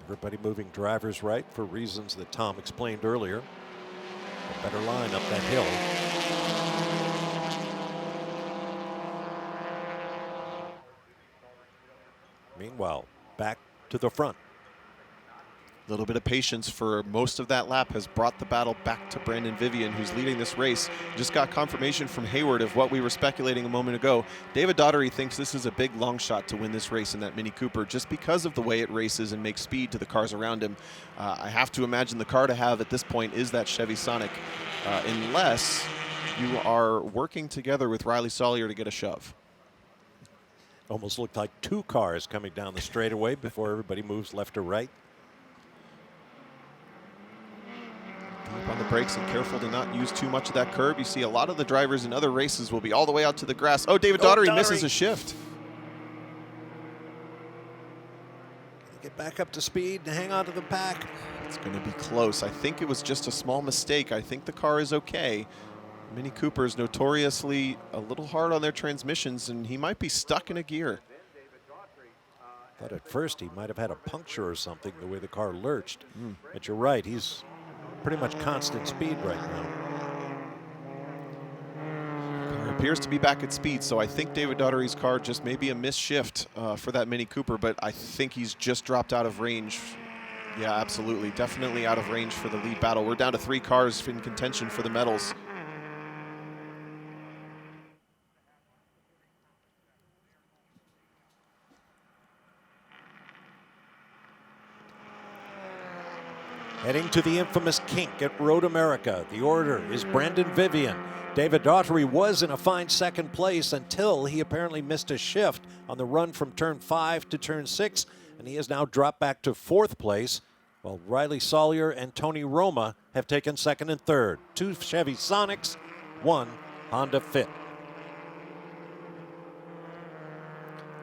Everybody moving drivers right for reasons that Tom explained earlier. A better line up that hill. Meanwhile, back to the front. A little bit of patience for most of that lap has brought the battle back to Brandon Vivian, who's leading this race. Just got confirmation from Hayward of what we were speculating a moment ago. David Daugherty thinks this is a big long shot to win this race in that Mini Cooper just because of the way it races and makes speed to the cars around him. I have to imagine the car to have at this point is that Chevy Sonic, unless you are working together with Riley Salyer to get a shove. Almost looked like 2 cars coming down the straightaway before everybody moves left or right. Deep on the brakes and careful to not use too much of that curb. You see a lot of the drivers in other races will be all the way out to the grass. Oh, David Daugherty misses a shift. Get back up to speed and hang on to the pack. It's going to be close. I think it was just a small mistake. I think the car is okay. Mini Cooper's notoriously a little hard on their transmissions, and he might be stuck in a gear. Thought at first he might have had a puncture or something, the way the car lurched. But you're right, he's pretty much constant speed right now. Car appears to be back at speed, so I think David Daugherty's car just may be a missed shift for that Mini Cooper, but I think he's just dropped out of range. Yeah, absolutely. Definitely out of range for the lead battle. We're down to 3 cars in contention for the medals. Heading to the infamous kink at Road America. The order is Brandon Vivian. David Daugherty was in a fine 2nd place until he apparently missed a shift on the run from turn 5 to turn 6, and he has now dropped back to 4th place, while Riley Salyer and Tony Roma have taken 2nd and 3rd. 2 Chevy Sonics, 1 Honda Fit.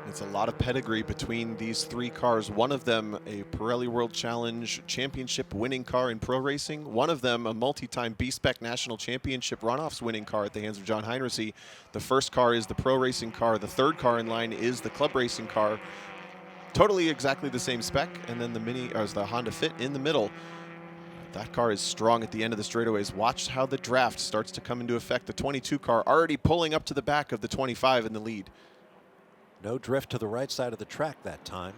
It's a lot of pedigree between these 3 cars. One of them a Pirelli World Challenge Championship winning car in pro racing. One of them a multi-time B-Spec National Championship Runoffs winning car at the hands of John Heinrichsey. The first car is the pro racing car. The 3rd car in line is the club racing car. Totally exactly the same spec. And then the Honda Fit in the middle. That car is strong at the end of the straightaways. Watch how the draft starts to come into effect. The 22 car already pulling up to the back of the 25 in the lead. No drift to the right side of the track that time.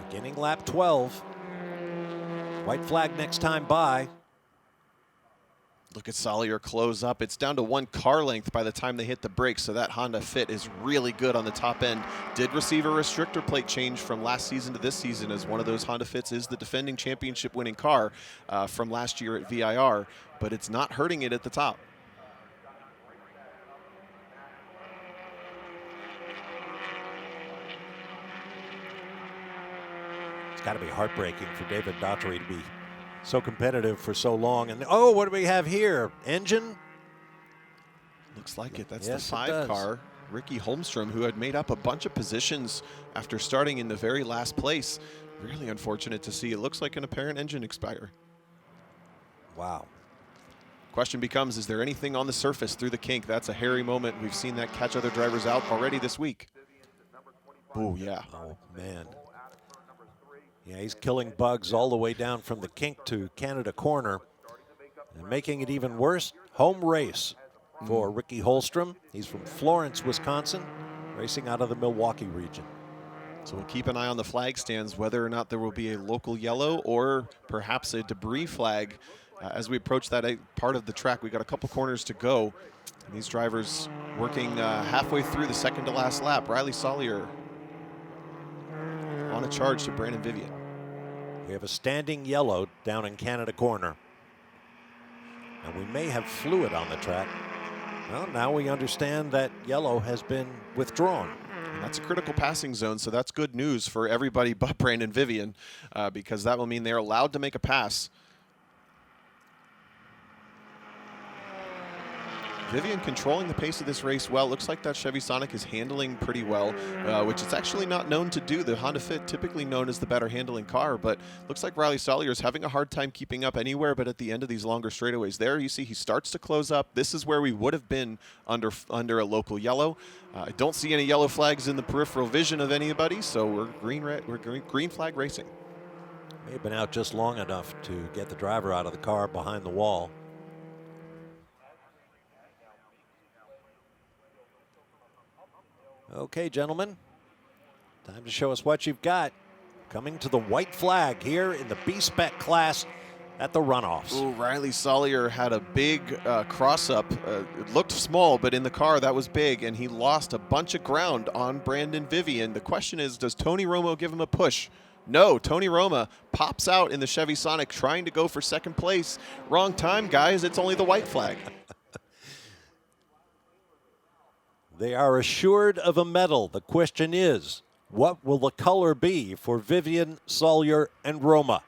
Beginning lap 12. White flag next time by. Look at Salyer close up. It's down to 1 car length by the time they hit the brakes, so that Honda Fit is really good on the top end. Did receive a restrictor plate change from last season to this season, as one of those Honda Fits is the defending championship winning car from last year at VIR, but it's not hurting it at the top. Got to be heartbreaking for David Daugherty to be so competitive for so long. And oh, what do we have here? Engine? Looks like it. That's Yes, the it 5 does. car. Ricky Holmstrom, who had made up a bunch of positions after starting in the very last place. Really unfortunate to see. It looks like an apparent engine expire. Wow. Question becomes, is there anything on the surface through the kink? That's a hairy moment. We've seen that catch other drivers out already this week. Oh, yeah. Oh, man. Yeah, he's killing bugs all the way down from the kink to Canada corner. And making it even worse, home race for Ricky Holmstrom. He's from Florence, Wisconsin, racing out of the Milwaukee region. So we'll keep an eye on the flag stands, whether or not there will be a local yellow or perhaps a debris flag. As we approach that part of the track, we got a couple corners to go. And these drivers working halfway through the second to last lap. Riley Sollier on a charge to Brandon Vivian. We have a standing yellow down in Canada corner. And we may have fluid on the track. Well, now we understand that yellow has been withdrawn. And that's a critical passing zone, so that's good news for everybody but Brandon Vivian, because that will mean they're allowed to make a pass. Vivian controlling the pace of this race well. Looks like that Chevy Sonic is handling pretty well, which it's actually not known to do. The Honda Fit typically known as the better handling car, but looks like Riley Sollier is having a hard time keeping up anywhere but at the end of these longer straightaways. There you see he starts to close up. This is where we would have been under a local yellow. I don't see any yellow flags in the peripheral vision of anybody, so we're green flag racing. May have been out just long enough to get the driver out of the car behind the wall. Okay, gentlemen, time to show us what you've got. Coming to the white flag here in the B-Spec class at the Runoffs. Ooh, Riley Sollier had a big cross-up. It looked small, but in the car, that was big, and he lost a bunch of ground on Brandon Vivian. The question is, does Tony Romo give him a push? No, Tony Roma pops out in the Chevy Sonic trying to go for second place. Wrong time, guys. It's only the white flag. They are assured of a medal. The question is, what will the color be for Vivian, Sollier, and Roma?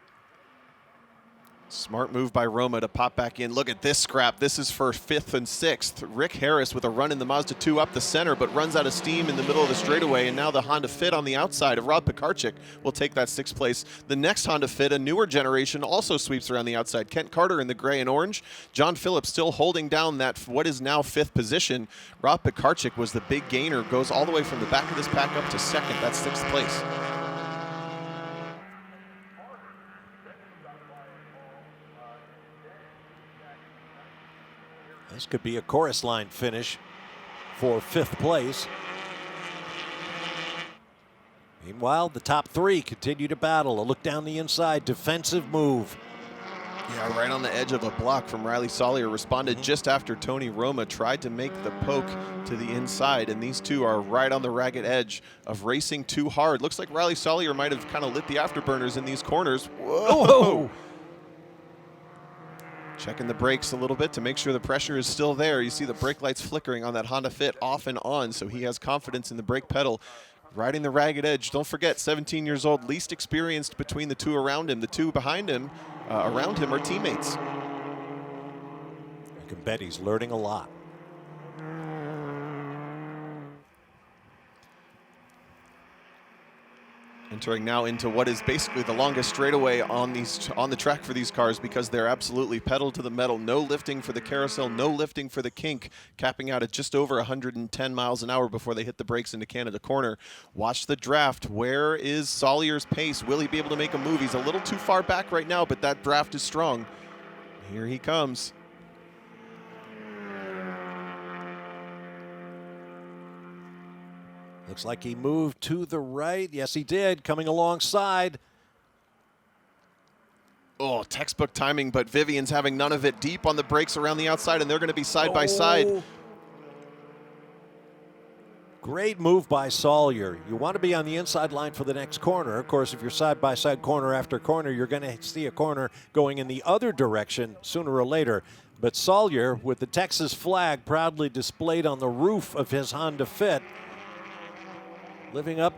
Smart move by Roma to pop back in. Look at this scrap. This is for 5th and 6th. Rick Harris with a run in the Mazda 2 up the center, but runs out of steam in the middle of the straightaway. And now the Honda Fit on the outside of Rob Pekarczyk will take that 6th place. The next Honda Fit, a newer generation, also sweeps around the outside. Kent Carter in the gray and orange. John Phillips still holding down that what is now 5th position. Rob Pekarczyk was the big gainer, goes all the way from the back of this pack up to 2nd. That's 6th place. This could be a chorus line finish for 5th place. Meanwhile, the top 3 continue to battle. A look down the inside, defensive move. Yeah, right on the edge of a block from Riley Sollier. Responded just after Tony Roma tried to make the poke to the inside, and these two are right on the ragged edge of racing too hard. Looks like Riley Sollier might have kind of lit the afterburners in these corners. Whoa! Oh. Checking the brakes a little bit to make sure the pressure is still there. You see the brake lights flickering on that Honda Fit off and on, so he has confidence in the brake pedal. Riding the ragged edge. Don't forget, 17 years old, least experienced between the two around him. The two behind him, around him, are teammates. You can bet he's learning a lot. Entering now into what is basically the longest straightaway on the track for these cars, because they're absolutely pedal to the metal. No lifting for the carousel, no lifting for the kink, capping out at just over 110 miles an hour before they hit the brakes into Canada corner. Watch the draft. Where is Sollier's pace? Will he be able to make a move? He's a little too far back right now, but that draft is strong. Here he comes. Looks like he moved to the right. Yes, he did, coming alongside. Oh, textbook timing, but Vivian's having none of it. Deep on the brakes around the outside, and they're going to be side by side. Great move by Sollier. You want to be on the inside line for the next corner. Of course, if you're side by side, corner after corner, you're going to see a corner going in the other direction sooner or later. But Sollier, with the Texas flag proudly displayed on the roof of his Honda Fit, living up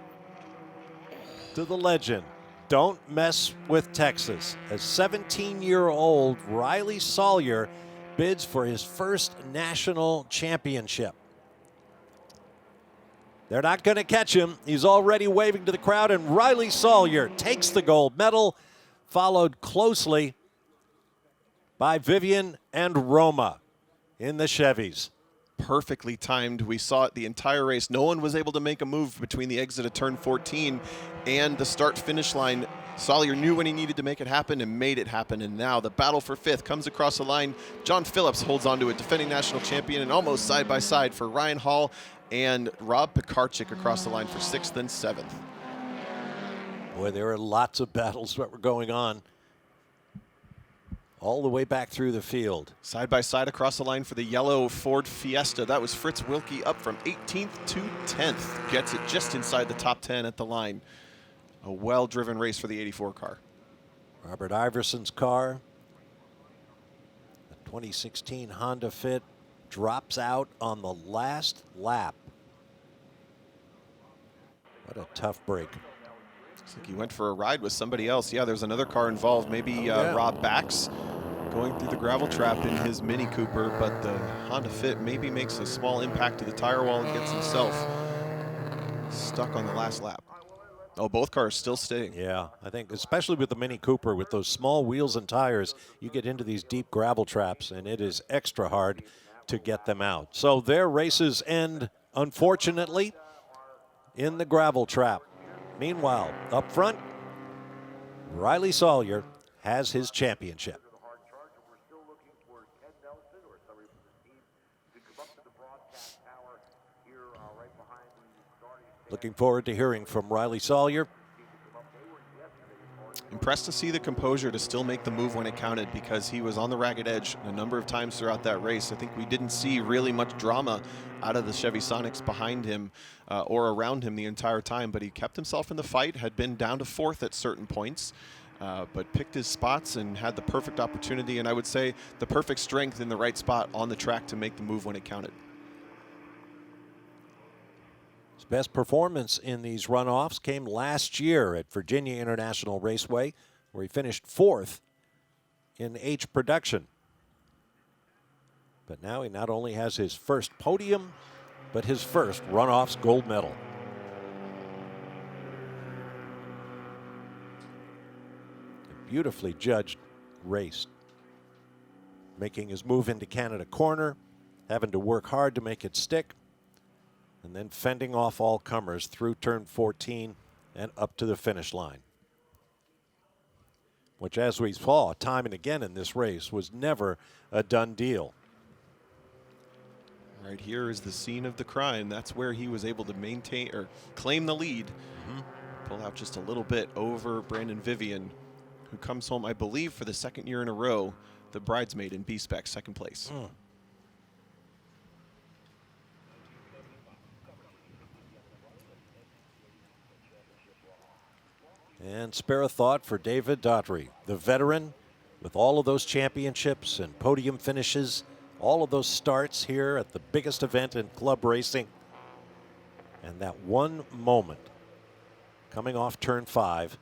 to the legend. Don't mess with Texas. A 17-year-old Riley Sollier bids for his first national championship. They're not going to catch him. He's already waving to the crowd, and Riley Sawyer takes the gold medal, followed closely by Vivian and Roma in the Chevys. Perfectly timed. We saw it the entire race. No one was able to make a move between the exit of turn 14 and the start-finish line. Sawyer knew when he needed to make it happen and made it happen. And now the battle for fifth comes across the line. John Phillips holds on to it, defending national champion, and almost side by side for Ryan Hall and Rob Pekarczyk across the line for sixth and seventh. Boy, there are lots of battles that were going on all the way back through the field. Side by side across the line for the yellow Ford Fiesta. That was Fritz Wilkie up from 18th to 10th. Gets it just inside the top 10 at the line. A well-driven race for the 84 car. Robert Iverson's car, the 2016 Honda Fit, drops out on the last lap. What a tough break. Looks like he went for a ride with somebody else. Yeah, there's another car involved. Maybe Rob Bax going through the gravel trap in his Mini Cooper, but the Honda Fit maybe makes a small impact to the tire wall and gets himself stuck on the last lap. Oh, both cars still staying. Yeah, I think especially with the Mini Cooper, with those small wheels and tires, you get into these deep gravel traps, and it is extra hard to get them out. So their races end, unfortunately, in the gravel trap. Meanwhile, up front, Riley Sawyer has his championship. Looking forward to hearing from Riley Sawyer. Impressed to see the composure to still make the move when it counted, because he was on the ragged edge a number of times throughout that race. I think we didn't see really much drama out of the Chevy Sonics behind him or around him the entire time, but he kept himself in the fight, had been down to fourth at certain points, but picked his spots and had the perfect opportunity, and I would say the perfect strength in the right spot on the track to make the move when it counted. His best performance in these runoffs came last year at Virginia International Raceway, where he finished fourth in H production. But now he not only has his first podium, but his first runoffs gold medal. A beautifully judged race. Making his move into Canada Corner, having to work hard to make it stick, and then fending off all comers through turn 14 and up to the finish line. Which, as we saw time and again in this race, was never a done deal. Right here is the scene of the crime. That's where he was able to maintain or claim the lead. Pull out just a little bit over Brandon Vivian, who comes home, I believe, for the second year in a row, the bridesmaid in B-Spec, second place. And spare a thought for David Daughtry, the veteran with all of those championships and podium finishes, all of those starts here at the biggest event in club racing. And that one moment coming off turn 5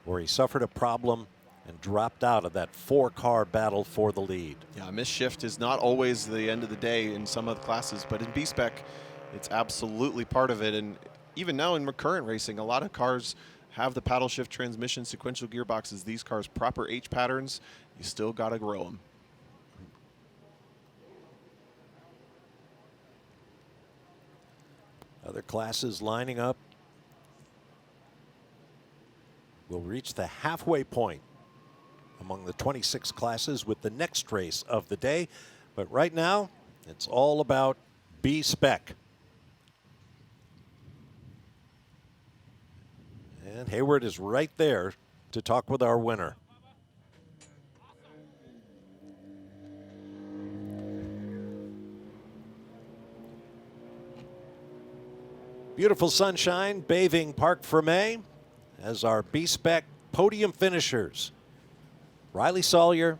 where he suffered a problem and dropped out of that 4-car battle for the lead. Yeah, a missed shift is not always the end of the day in some of the classes, but in B-Spec, it's absolutely part of it. And even now in current racing, a lot of cars have the paddle shift transmission, sequential gearboxes. These cars, proper H patterns, you still got to grow them. Other classes lining up. We'll reach the halfway point among the 26 classes with the next race of the day. But right now, it's all about B-Spec. And Hayward is right there to talk with our winner. Beautiful sunshine bathing Parc Fermé as our B-Spec podium finishers, Riley Sawyer,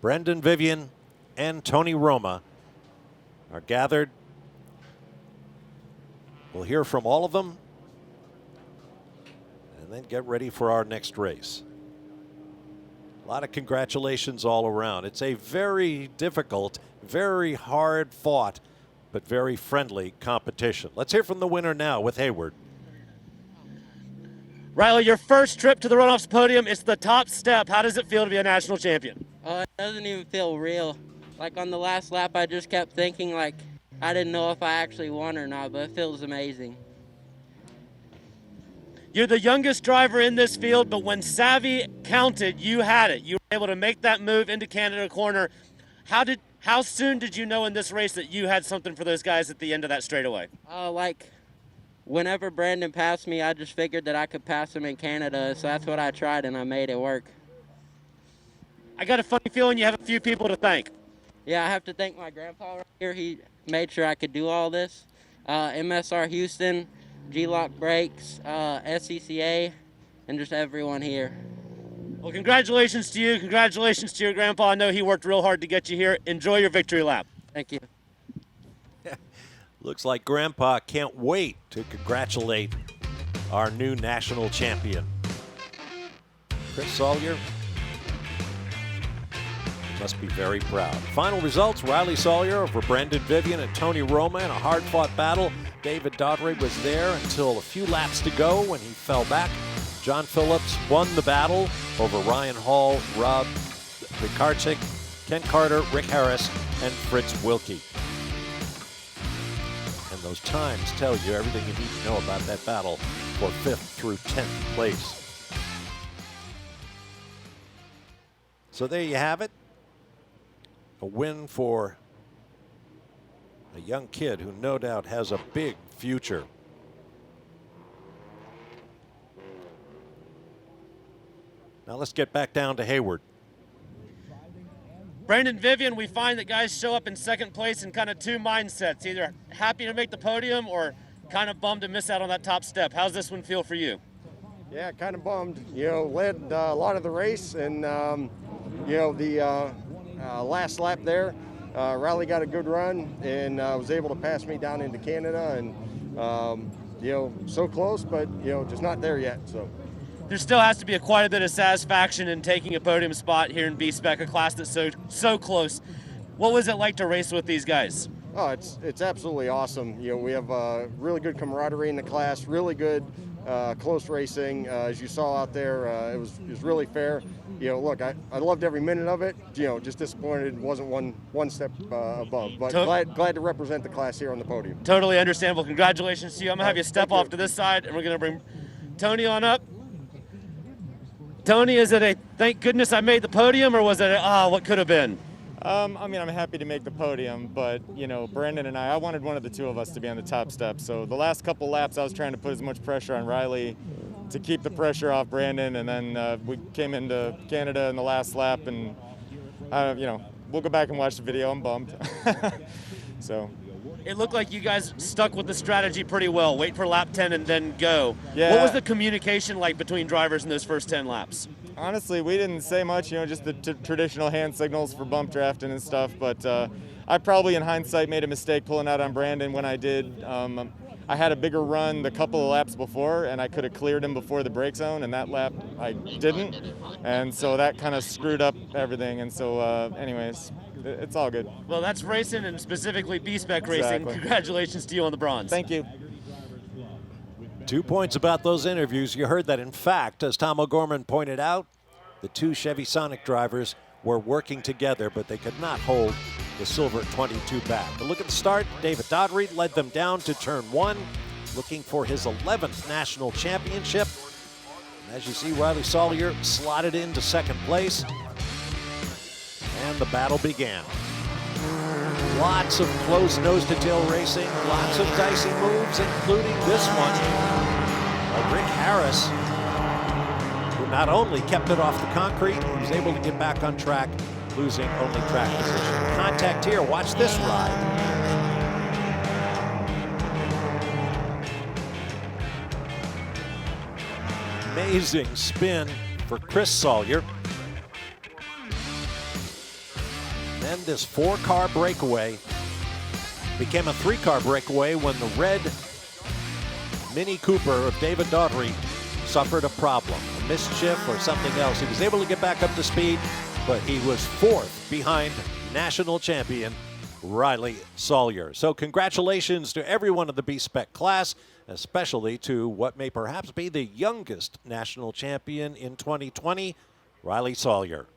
Brendan Vivian, and Tony Roma, are gathered. We'll hear from all of them and then get ready for our next race. A lot of congratulations all around. It's a very difficult, very hard fought, but very friendly competition. Let's hear from the winner now with Hayward. Riley, your first trip to the Runoffs podium, it's the top step. How does it feel to be a national champion? It doesn't even feel real. Like on the last lap, I just kept thinking like I didn't know if I actually won or not, but it feels amazing. You're the youngest driver in this field, but when savvy counted, you had it. You were able to make that move into Canada corner. How soon did you know in this race that you had something for those guys at the end of that straightaway? Like whenever Brandon passed me, I just figured that I could pass him in Canada, so that's what I tried, and I made it work. I got a funny feeling you have a few people to thank. Yeah, I have to thank my grandpa right here. He made sure I could do all this. MSR Houston, G-Lock Brakes, SCCA, and just everyone here. Well, congratulations to you. Congratulations to your grandpa. I know he worked real hard to get you here. Enjoy your victory lap. Thank you. Looks like Grandpa can't wait to congratulate our new national champion. Chris Sawyer must be very proud. Final results, Riley Sawyer over Brendan Vivian and Tony Roma in a hard-fought battle. David Daughtry was there until a few laps to go when he fell back. John Phillips won the battle over Ryan Hall, Rob Pikarczyk, Ken Carter, Rick Harris, and Fritz Wilkie. And those times tell you everything you need to know about that battle for 5th through 10th place. So there you have it. A win for a young kid who no doubt has a big future. Now let's get back down to Hayward. Brandon Vivian, we find that guys show up in second place in kind of two mindsets, either happy to make the podium or kind of bummed to miss out on that top step. How's this one feel for you? Yeah, kind of bummed. Led a lot of the race, and the last lap there, Riley got a good run and was able to pass me down into Canada, and so close, but just not there yet. So there still has to be quite a bit of satisfaction in taking a podium spot here in B-Spec, a class that's so close. What was it like to race with these guys? Oh, it's absolutely awesome. We have really good camaraderie in the class, really good close racing. As you saw out there, it was really fair. Look, I loved every minute of it. Just disappointed it wasn't one step above. But glad to represent the class here on the podium. Totally understandable. Congratulations to you. I'm gonna have you step off to this side, and we're gonna bring Tony on up. Tony, is it a thank goodness I made the podium, or was it what could have been? I'm happy to make the podium, but, Brandon and I wanted one of the two of us to be on the top step. So the last couple laps, I was trying to put as much pressure on Riley to keep the pressure off Brandon, and then we came into Canada in the last lap, and, we'll go back and watch the video. I'm bummed. So. It looked like you guys stuck with the strategy pretty well. Wait for lap 10 and then go. Yeah. What was the communication like between drivers in those first 10 laps? Honestly, we didn't say much, just the traditional hand signals for bump drafting and stuff, but I probably, in hindsight, made a mistake pulling out on Brandon when I did. I had a bigger run the couple of laps before, and I could have cleared him before the brake zone, and that lap I didn't, and so that kind of screwed up everything, and so anyways, it's all good. Well, that's racing, and specifically B-Spec racing. Exactly. Congratulations to you on the bronze. Thank you. 2 points about those interviews. You heard that, in fact, as Tom O'Gorman pointed out, the two Chevy Sonic drivers were working together, but they could not hold the silver 22 back. But look at the start. David Daughtry led them down to turn 1, looking for his 11th national championship. And as you see, Riley Sawyer slotted into second place. And the battle began. Lots of close nose-to-tail racing, lots of dicey moves, including this one by Rick Harris, who not only kept it off the concrete, he was able to get back on track, losing only track position. Contact here, watch this ride. Amazing spin for Chris Sawyer. Then this 4-car breakaway became a 3-car breakaway when the red Mini Cooper of David Daughtry suffered a problem. mischief or something else. He was able to get back up to speed, but he was 4th behind national champion Riley Sawyer. So congratulations to everyone in the B-Spec class, especially to what may perhaps be the youngest national champion in 2020, Riley Sawyer.